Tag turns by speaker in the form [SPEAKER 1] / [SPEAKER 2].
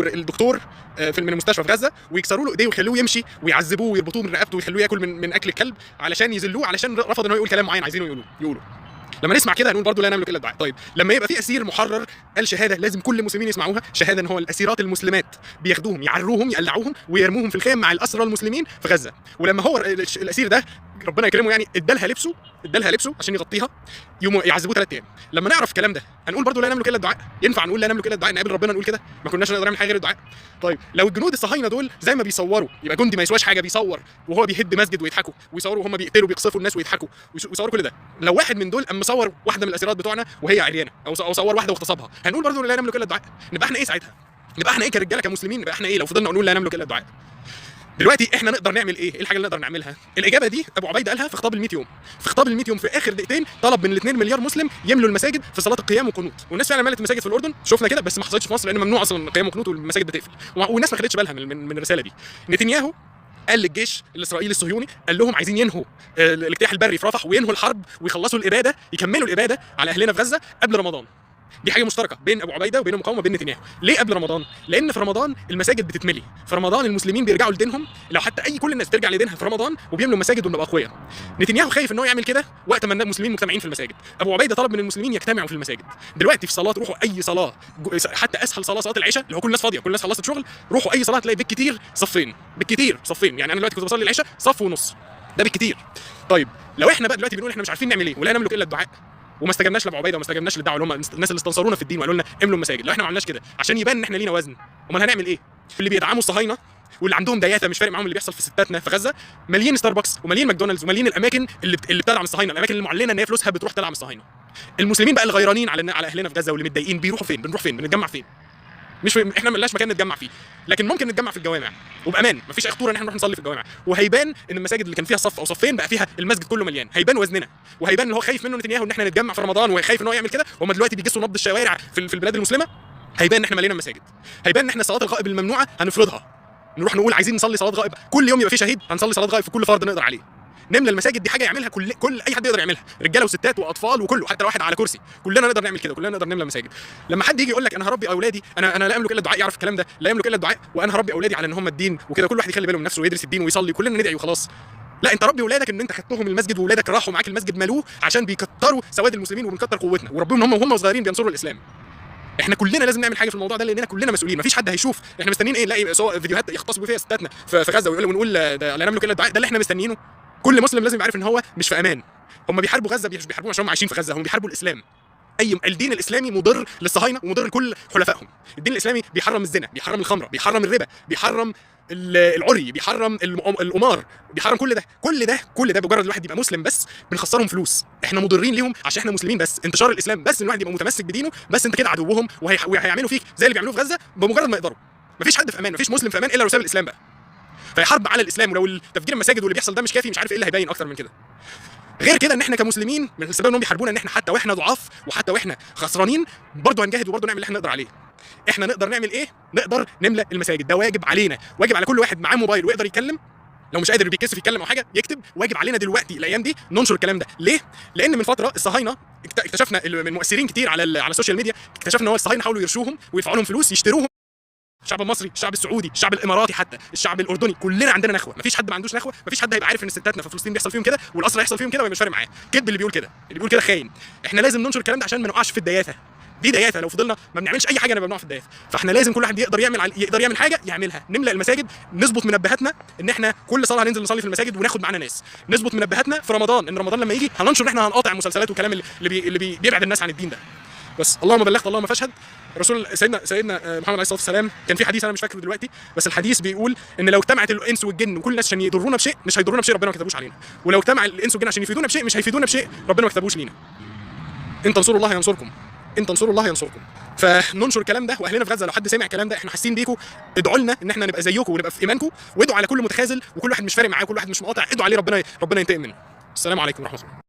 [SPEAKER 1] يمسكوا الدكتور من المستشفى في غزه ويكسروا له ايديه ويخلوه يمشي ويعذبوه ويربطوه من رقبته ويخلوه ياكل من اكل الكلب علشان يذلوه، علشان رفض ان هو يقول كلام معين عايزينه يقولوا. لما نسمع كده هنقول برضه لا نملك الا الدعاء. طيب لما يبقى في اسير محرر قال شهاده لازم كل المسلمين يسمعوها، شهاده ان هو الاسيرات المسلمات بياخدوهم يعروهم يقلعوهم ويرموهم في الخيام مع الاسرى المسلمين في غزه، ولما هو الاسير ده ربنا يكرمه يعني ادالها لبسه عشان يغطيها يعذبوه 3 ايام. لما نعرف الكلام ده هنقول برضه لا نملك الا الدعاء. ينفع نقول لا نملك الا الدعاء؟ نقابل ربنا نقول كده؟ ما كناش نقدر نعمل حاجه غير الدعاء. طيب لو الجنود الصهاينه دول زي ما بيصوروا، يبقى جندي ما يسواش حاجه بيصور وهو بيهد مسجد ويضحكوا، ويصوروا وهم بيقتلوا بيقصفوا الناس ويضحكوا ويصوروا كل ده، لو واحد من دول قام مصور واحده من الاسيرات بتوعنا وهي عريانه او صور واحده واغتصبها، هنقول برضه لا نملك الا الدعاء. نبقى احنا ايه ساعتها؟ نبقى احنا ايه كرجاله كمسلمين؟ نبقى احنا ايه لو فضلنا نقول لا نملك الا الدعاء؟ دلوقتي احنا نقدر نعمل ايه؟ ايه الحاجه اللي نقدر نعملها؟ الاجابه دي ابو عبيده قالها في خطاب ال100 يوم. في خطاب ال100 يوم في اخر دقيقتين طلب من ال2 مليار مسلم يملوا المساجد في صلاه القيام والقنوت، والناس فعلا ملت المساجد في الاردن، شفنا كده، بس ما حصلتش في مصر لان ممنوع اصلا القيام والقنوت والمساجد بتقفل، والناس ما خدتش بالها من الرساله دي. نتنياهو قال للجيش الاسرائيلي الصهيوني، قال لهم عايزين ينهوا الاجتياح البري في رفح وينهوا الحرب ويخلصوا الاباده، يكملوا الاباده على اهلنا في غزه قبل رمضان. دي حاجه مشتركه بين ابو عبيده وبين المقاومه وبين نتنياهو. ليه قبل رمضان؟ لان في رمضان المساجد بتتملي، في رمضان المسلمين بيرجعوا لدينهم، لو حتى كل الناس بترجع لدينها في رمضان وبيملوا مساجد ونبقى اقوياء. نتنياهو خايف ان هو يعمل كده وقت ما المسلمين مجتمعين في المساجد. ابو عبيده طلب من المسلمين يجتمعوا في المساجد. دلوقتي في صلاه روحوا اي صلاه، حتى اسهل صلاه العشاء اللي هو كل الناس فاضيه، كل الناس خلصت شغل، روحوا اي صلاه تلاقي بالكتير صفين، يعني انا دلوقتي كنت بصلي العشاء صف ونص، ده بالكتير. طيب لو احنا بقى دلوقتي بنقول احنا مش عارفين نعمل ايه ولا نملك الا الدعاء، وما استجبناش لابو عبيده وما استجبناش للدعوه اللي هم الناس اللي استنصرونا في الدين وقالوا لنا املوا المساجد، لو احنا ما عملناش كده عشان يبان ان احنا لينا وزن، امال هنعمل ايه؟ اللي بيدعموا الصهاينه واللي عندهم دياثه مش فارق معاهم اللي بيحصل في ستاتنا في غزه، مالين ستاربكس ومالين ماكدونالدز ومالين الاماكن اللي بتدعم الصهاينه، الاماكن اللي معلنه ان هي فلوسها بتروح تدعم الصهاينه. المسلمين بقى اللي غيرانين على اهلنا في غزه واللي متضايقين بيروحوا فين؟ بنروح فين؟ بنتجمع فين؟ مش احنا ملناش مكان نتجمع فيه، لكن ممكن نتجمع في الجوامع وبامان، مفيش اي خطوره ان احنا نروح نصلي في الجوامع، وهيبان ان المساجد اللي كان فيها صف او صفين بقى فيها المسجد كله مليان، هيبان وزننا، وهيبان ان هو خايف منه نتنياهو ان احنا نتجمع في رمضان وخايف ان هو يعمل كده، وهم دلوقتي بيجسوا نبض الشوارع في البلاد المسلمه، هيبان ان احنا ملينا المساجد، هيبان ان احنا صلاه الغائب الممنوعه هنفرضها، نروح نقول عايزين نصلي صلاه غائب كل يوم، يبقى في شهيد هنصلي صلاه غائب في كل فرض نقدر عليه. نملى المساجد، دي حاجه يعملها كل اي حد يقدر يعملها، رجاله وستات واطفال وكله، حتى لو واحد على كرسي، كلنا نقدر نعمل كده، كلنا نقدر نملى المساجد. لما حد يجي يقول لك انا هربي اولادي، انا لا املك الا الدعاء، يعرف الكلام ده، لا يملك الا الدعاء، وانا هربي اولادي على ان هم الدين وكده، كل واحد يخلي باله من نفسه ويدرس الدين ويصلي، كلنا ندعي وخلاص. لا، انت ربي اولادك ان انت خدتهم المسجد واولادك راحوا معاك المسجد مالوه عشان بيكتروا سواد المسلمين وبنكتر قوتنا، وربهم هم صغيرين بينصروا الاسلام. احنا كلنا لازم نعمل حاجه في الموضوع ده لاننا كلنا مسؤولين، مفيش حد هيشوف احنا مستنيين ايه، نلاقي فيديوهات يغتصبوا فيها ستاتنا في غزه ونقول لا نملك الا الدعاء، ده اللي احنا مستنيينه. كل مسلم لازم يعرف ان هو مش في امان، هم بيحاربوا غزه، مش بيحاربوا عشان هم عايشين في غزه، هم بيحاربوا الاسلام. الدين الاسلامي مضر للصهاينه ومضر لكل حلفائهم. الدين الاسلامي بيحرم الزنا، بيحرم الخمره، بيحرم الربا، بيحرم العري، بيحرم القمار، بيحرم كل ده بمجرد الواحد يبقى مسلم بس بنخسرهم فلوس، احنا مضرين ليهم عشان احنا مسلمين بس، انتشار الاسلام بس، ان الواحد يبقى متمسك بدينه بس، انت كده عدوهم وهيعملوا فيك زي اللي بيعملوه في غزه بمجرد ما يقدروا. مفيش حد في امان، مفيش مسلم في امان الا لو ساب الاسلام بقى. فهي حرب على الاسلام، ولو تفجير المساجد واللي بيحصل ده مش كافي، مش عارف ايه اللي هيبين اكتر من كده. غير كده ان احنا كمسلمين من السبب انهم بيحاربونا ان احنا حتى واحنا ضعاف وحتى واحنا خسرانين برضه هنجاهد وبرضه نعمل اللي احنا نقدر عليه. احنا نقدر نعمل ايه؟ نقدر نملى المساجد، ده واجب علينا، واجب على كل واحد معاه موبايل ويقدر يتكلم، لو مش قادر بيتكسف يتكلم او حاجه يكتب، واجب علينا دلوقتي الايام دي ننشر الكلام ده. ليه؟ لان من فتره الصهاينه اكتشفنا من مؤثرين كتير على السوشيال ميديا، اكتشفنا ان هو الصهاينه حاولوا يرشوهم ويدفعوا لهم فلوس يشتروهم، الشعب المصري، الشعب السعودي، الشعب الاماراتي، حتى الشعب الاردني، كلنا عندنا نخوه، مفيش حد ما عندوش نخوه، مفيش حد هيبقى عارف ان ستاتنا في فلسطين بيحصل فيهم كده والاسرى يحصل فيهم كده ومش فارق معاه. كذب اللي بيقول كده خاين. احنا لازم ننشر الكلام ده عشان ما نقعش في الدياثه، دي دياثه، لو فضلنا ما بنعملش اي حاجه نبقى بنقع في الدياثه، فاحنا لازم كل واحد يقدر يعمل حاجه يعملها. نملى المساجد، نظبط منبهاتنا ان احنا كل صلاه هننزل نصلي في المساجد وناخد معانا ناس، نظبط منبهاتنا في رمضان، ان رمضان لما يجي هننشر ان احنا هنقاطع المسلسلات والكلام اللي بيبعد الناس عن الدين ده. بس اللهم بلغت اللهم فاشهد. الرسول سيدنا محمد عليه الصلاه والسلام كان في حديث انا مش فاكره دلوقتي، بس الحديث بيقول ان لو اجتمعت الانس والجن وكل الناس عشان يضرونا بشيء مش هيضرونا بشيء ربنا ما كتبوش علينا، ولو اجتمع الانس والجن عشان يفيدونا بشيء مش هيفيدونا بشيء ربنا ما كتبوش لينا. ان تنصروا الله ينصركم، ان تنصروا الله ينصركم. فننشر الكلام ده، واهلنا في غزه لو حد سمع الكلام ده احنا حاسين بيكم، ادعوا لنا ان احنا نبقى زيكم ونبقى في ايمانكم، وادعوا على كل متخاذل وكل واحد مش فارق معاه وكل واحد مش مقاطع، ادعوا عليه ربنا ينتقم منه. السلام عليكم ورحمه الله.